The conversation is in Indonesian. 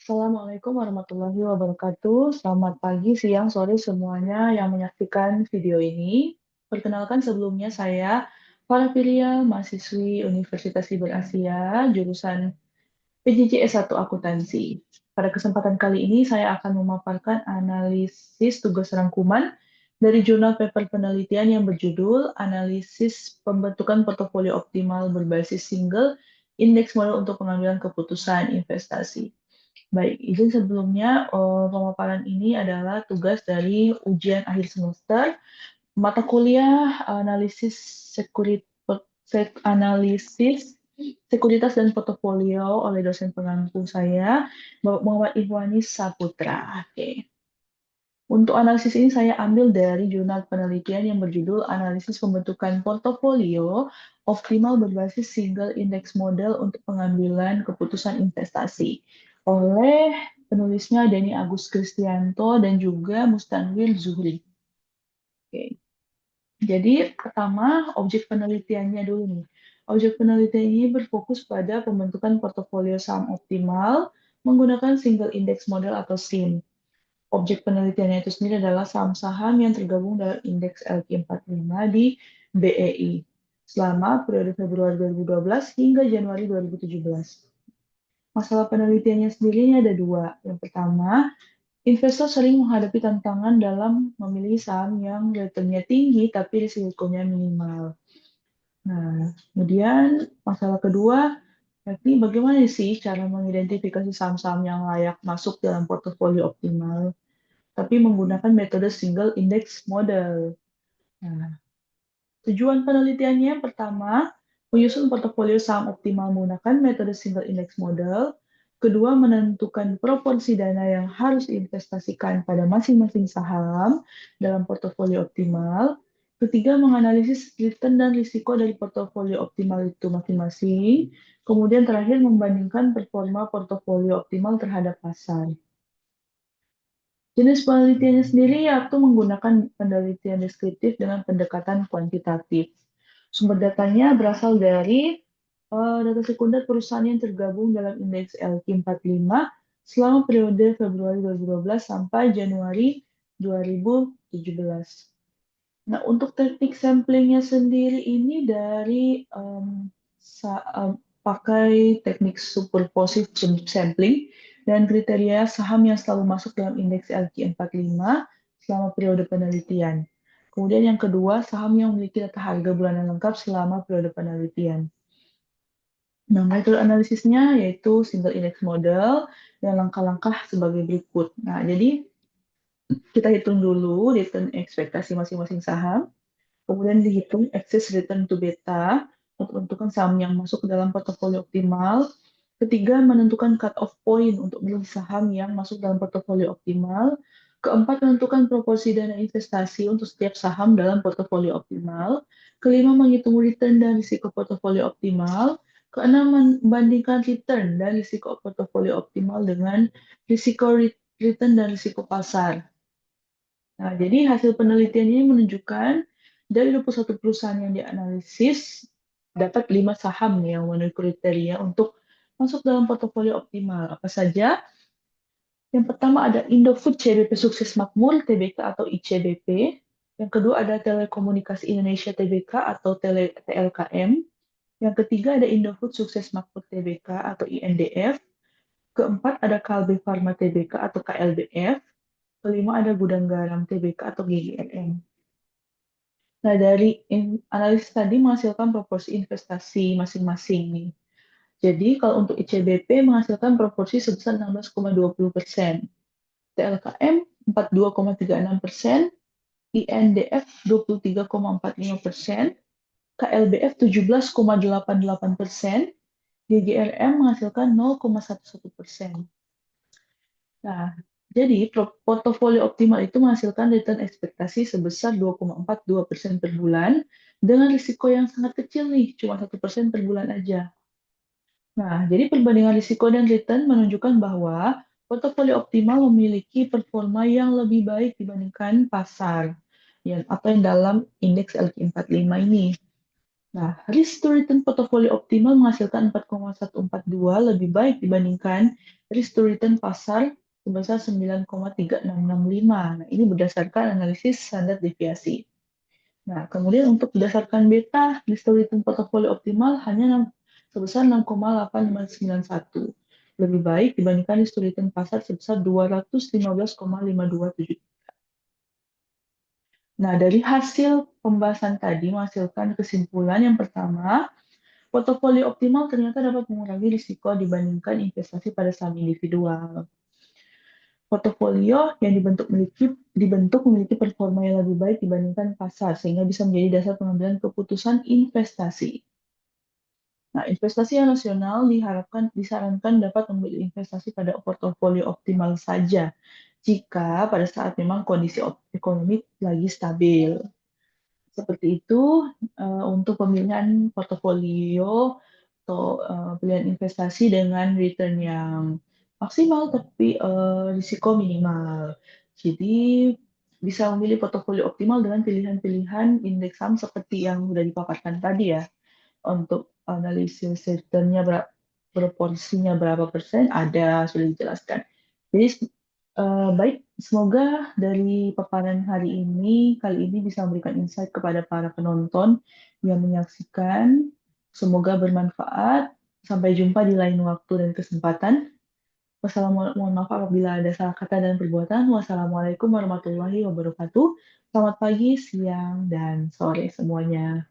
Assalamualaikum warahmatullahi wabarakatuh. Selamat pagi, siang, sore semuanya yang menyaksikan video ini. Perkenalkan sebelumnya saya Farah Pilia, mahasiswi Universitas Siber Asia, jurusan PJJ S1 Akuntansi. Pada kesempatan kali ini saya akan memaparkan analisis tugas rangkuman dari jurnal paper penelitian yang berjudul Analisis Pembentukan Portofolio Optimal Berbasis Single Index Model untuk Pengambilan Keputusan Investasi. Baik, izin sebelumnya, pemaparan ini adalah tugas dari ujian akhir semester, mata kuliah analisis sekuritas dan portofolio oleh dosen pengampu saya, Bapak Muhammad Ihwani Saputra. Oke. Untuk analisis ini saya ambil dari jurnal penelitian yang berjudul Analisis Pembentukan Portofolio Optimal Berbasis Single Index Model untuk Pengambilan Keputusan Investasi oleh penulisnya Denny Agus Kristianto dan juga Mustanwil Zuhri. Oke. Jadi pertama objek penelitiannya dulu nih. Objek penelitian ini berfokus pada pembentukan portofolio saham optimal menggunakan single index model atau SIM. Objek penelitiannya itu sendiri adalah saham-saham yang tergabung dalam indeks LQ45 di BEI selama periode Februari 2012 hingga Januari 2017. Masalah penelitiannya sendiri ada dua. Yang pertama, investor sering menghadapi tantangan dalam memilih saham yang returnnya tinggi tapi risikonya minimal. Nah, kemudian masalah kedua, yakni bagaimana sih cara mengidentifikasi saham-saham yang layak masuk dalam portofolio optimal, tapi menggunakan metode single index model. Nah, tujuan penelitiannya pertama, menyusun portofolio saham optimal menggunakan metode single index model. Kedua, menentukan proporsi dana yang harus diinvestasikan pada masing-masing saham dalam portofolio optimal. Ketiga, menganalisis return dan risiko dari portofolio optimal itu masing-masing. Kemudian terakhir, membandingkan performa portofolio optimal terhadap pasar. Jenis penelitiannya sendiri yaitu menggunakan penelitian deskriptif dengan pendekatan kuantitatif. Sumber datanya berasal dari data sekunder perusahaan yang tergabung dalam indeks LQ45 selama periode Februari 2012 sampai Januari 2017. Nah, untuk teknik samplingnya sendiri ini dari pakai teknik superposition sampling dan kriteria saham yang selalu masuk dalam indeks LQ45 selama periode penelitian. Kemudian yang kedua, saham yang memiliki data harga bulanan lengkap selama periode penelitian. Nah, metode analisisnya yaitu single index model dan langkah-langkah sebagai berikut. Nah, jadi kita hitung dulu return ekspektasi masing-masing saham, kemudian dihitung excess return to beta untuk menentukan saham yang masuk ke dalam portofolio optimal. Ketiga, menentukan cut-off point untuk memilih saham yang masuk dalam portofolio optimal. Keempat, menentukan proporsi dana investasi untuk setiap saham dalam portofolio optimal. Kelima, menghitung return dan risiko portofolio optimal. Keenam, membandingkan return dan risiko portofolio optimal dengan risiko return dan risiko pasar. Nah, jadi hasil penelitian ini menunjukkan dari 21 perusahaan yang dianalisis, dapat 5 saham nih yang memenuhi kriteria untuk masuk dalam portofolio optimal. Apa saja? Yang pertama ada Indofood CBP Sukses Makmur TBK atau ICBP. Yang kedua ada Telekomunikasi Indonesia TBK atau TLKM. Yang ketiga ada Indofood Sukses Makmur TBK atau INDF. Keempat ada Kalbe Pharma TBK atau KLBF. Kelima ada Gudang Garam TBK atau GGRM. Nah, dari analisis tadi menghasilkan proporsi investasi masing-masing nih. Jadi, kalau untuk ICBP menghasilkan proporsi sebesar 16,20%, TLKM 42,36%, INDF 23,45%, KLBF 17,88%, GGRM menghasilkan 0,11%. Nah, jadi portofolio optimal itu menghasilkan return ekspektasi sebesar 2,42% per bulan dengan risiko yang sangat kecil nih, cuma 1% per bulan aja. Nah, jadi perbandingan risiko dan return menunjukkan bahwa portofolio optimal memiliki performa yang lebih baik dibandingkan pasar atau yang dalam indeks LQ45 ini. Nah, risk to return portofolio optimal menghasilkan 4,142 lebih baik dibandingkan risk to return pasar sebesar 9,3665. Nah, ini berdasarkan analisis standar deviasi. Nah, kemudian untuk berdasarkan beta, risk to return portofolio optimal hanya sebesar 6,8591. Lebih baik dibandingkan risk to return pasar sebesar 215,527. Nah, dari hasil pembahasan tadi menghasilkan kesimpulan yang pertama, portofolio optimal ternyata dapat mengurangi risiko dibandingkan investasi pada saham individual. Portofolio yang dibentuk memiliki performa yang lebih baik dibandingkan pasar, sehingga bisa menjadi dasar pengambilan keputusan investasi. Nah, investasi yang rasional disarankan dapat memilih investasi pada portofolio optimal saja jika pada saat memang kondisi ekonomi lagi stabil. Seperti itu untuk pemilihan portofolio atau pilihan investasi dengan return yang maksimal tapi risiko minimal. Jadi bisa memilih portofolio optimal dengan pilihan-pilihan indeks saham seperti yang sudah dipaparkan tadi ya. Untuk analisis returnnya proporsinya berapa persen ada sudah dijelaskan. Jadi baik, semoga dari paparan kali ini bisa memberikan insight kepada para penonton yang menyaksikan. Semoga bermanfaat. Sampai jumpa di lain waktu dan kesempatan. Mohon maaf apabila ada salah kata dan perbuatan. Wassalamualaikum warahmatullahi wabarakatuh. Selamat pagi, siang, dan sore semuanya.